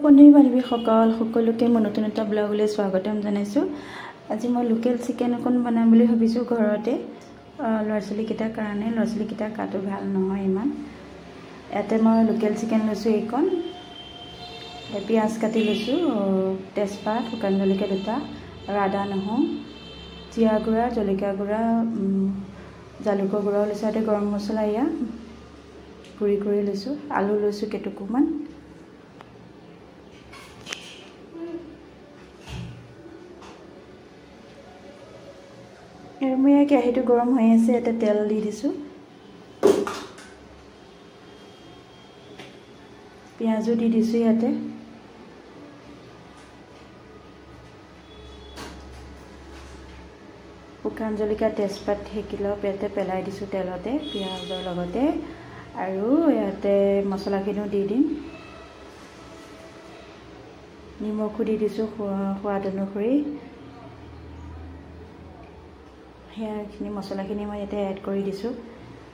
পনীৰ বানিবি সকলোকে মই নতুন এটা ব্লগলৈ স্বাগতম জনাইছোঁ। আজি মই লোকেল চিকেন অকণ বনাম বুলি ভাবিছোঁ ঘৰতে। ল'ৰা ছোৱালীকেইটাৰ কাৰণে, ল'ৰা ছোৱালীকেইটা কাটো ভাল নহয় ইমান। ইয়াতে মই লোকেল চিকেন লৈছোঁ এইকণ, পিঁয়াজ কাটি লৈছোঁ, তেজপাত, শুকান জলকীয়া দুটা আৰু আদা নহৰু, জিৰা গুড়া, জলকীয়া গুড়া, জালুকৰ গুড়াও লৈছোঁ। ইয়াতে গৰম মছলা এয়া গুড়ি কৰি লৈছোঁ। আলু লৈছোঁ কেইটুকুৰমান। আৰু মই কেৰাহীটো গৰম হৈ আছে, ইয়াতে তেল দি দিছোঁ। পিঁয়াজো দি দিছোঁ ইয়াতে। শুকান জলকীয়া, তেজপাত সেকি লওক, ইয়াতে পেলাই দিছোঁ তেলতে পিঁয়াজৰ লগতে। আৰু ইয়াতে মছলাখিনিও দি দিম। নিমখো দি দিছোঁ সোৱাদ অনুসৰি। সেয়াখিনি মছলাখিনি মই ইয়াতে এড কৰি দিছোঁ।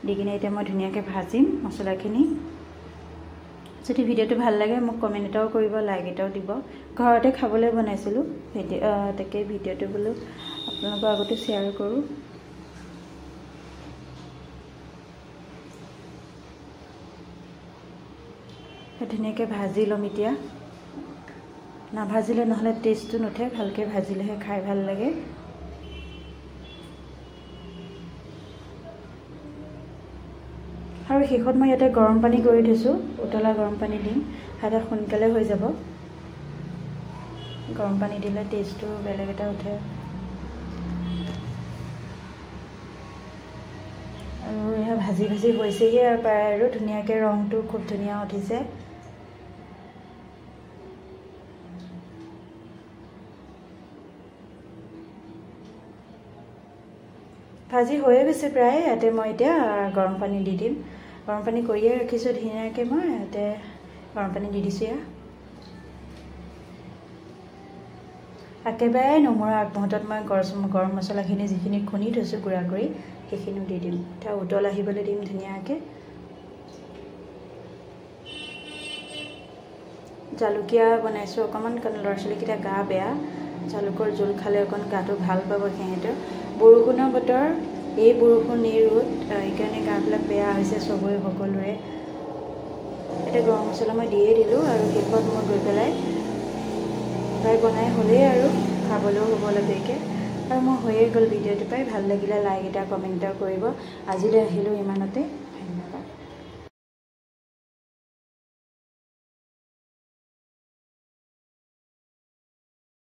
দি কিনে এতিয়া মই ধুনীয়াকৈ ভাজিম মছলাখিনি। যদি ভিডিঅ'টো ভাল লাগে মোক কমেণ্ট এটাও কৰিব, লাইক এটাও দিব। ঘৰতে খাবলৈ বনাইছিলোঁ, তাকে ভিডিঅ'টো বোলো আপোনালোকৰ আগতে শ্বেয়াৰ কৰোঁ। ধুনীয়াকৈ ভাজি ল'ম এতিয়া। নাভাজিলে নহ'লে টেষ্টটো নুঠে, ভালকৈ ভাজিলেহে খাই ভাল লাগে। আৰু শেষত মই ইয়াতে গৰম পানী কৰি থৈছোঁ, উতলা গৰম পানী দিম, খালে সোনকালে হৈ যাব। গৰম পানী দিলে টেষ্টটো বেলেগ এটা উঠে। আৰু এয়া ভাজি ভাজি হৈছেহি আৰু প্ৰায়, আৰু ধুনীয়াকৈ ৰংটো খুব ধুনীয়া উঠিছে। ভাজি হৈয়ে গৈছে প্ৰায়। ইয়াতে মই এতিয়া গৰম পানী দি দিম। গৰম পানী কৰিয়ে ৰাখিছোঁ ধুনীয়াকৈ, মই ইয়াতে গৰম পানী দি দিছোঁ। এয়া একেবাৰে নমৰা আগমুহূৰ্তত মই গৰম মছলাখিনি যিখিনি খুন্দি থৈছোঁ গুড়া কৰি, সেইখিনিও দি দিম। এতিয়া উতল আহিবলৈ দিম ধুনীয়াকৈ। জালুকীয়া বনাইছোঁ অকণমান, কাৰণ ল'ৰা ছোৱালীকেইটা গা বেয়া। জালুকৰ জোল খালে অকণ গাটো ভাল পাব সিহঁতৰ। বৰষুণৰ বতৰ, এই বৰষুণ এই ৰ'দ, সেইকাৰণে গাবিলাক বেয়া হৈছে চবৰে, সকলোৰে। এতিয়া গৰম মছলা মই দিয়ে দিলোঁ। আৰু শেষত মই গৈ পেলাই প্ৰায় বনাই হ'লেই আৰু খাবলৈও হ'ব লাগেকৈ। আৰু মই হৈয়ে গ'ল ভিডিঅ'টো পাই। ভাল লাগিলে লাইক এটা, কমেণ্ট এটা কৰিব। আজিলৈ আহিলোঁ ইমানতে।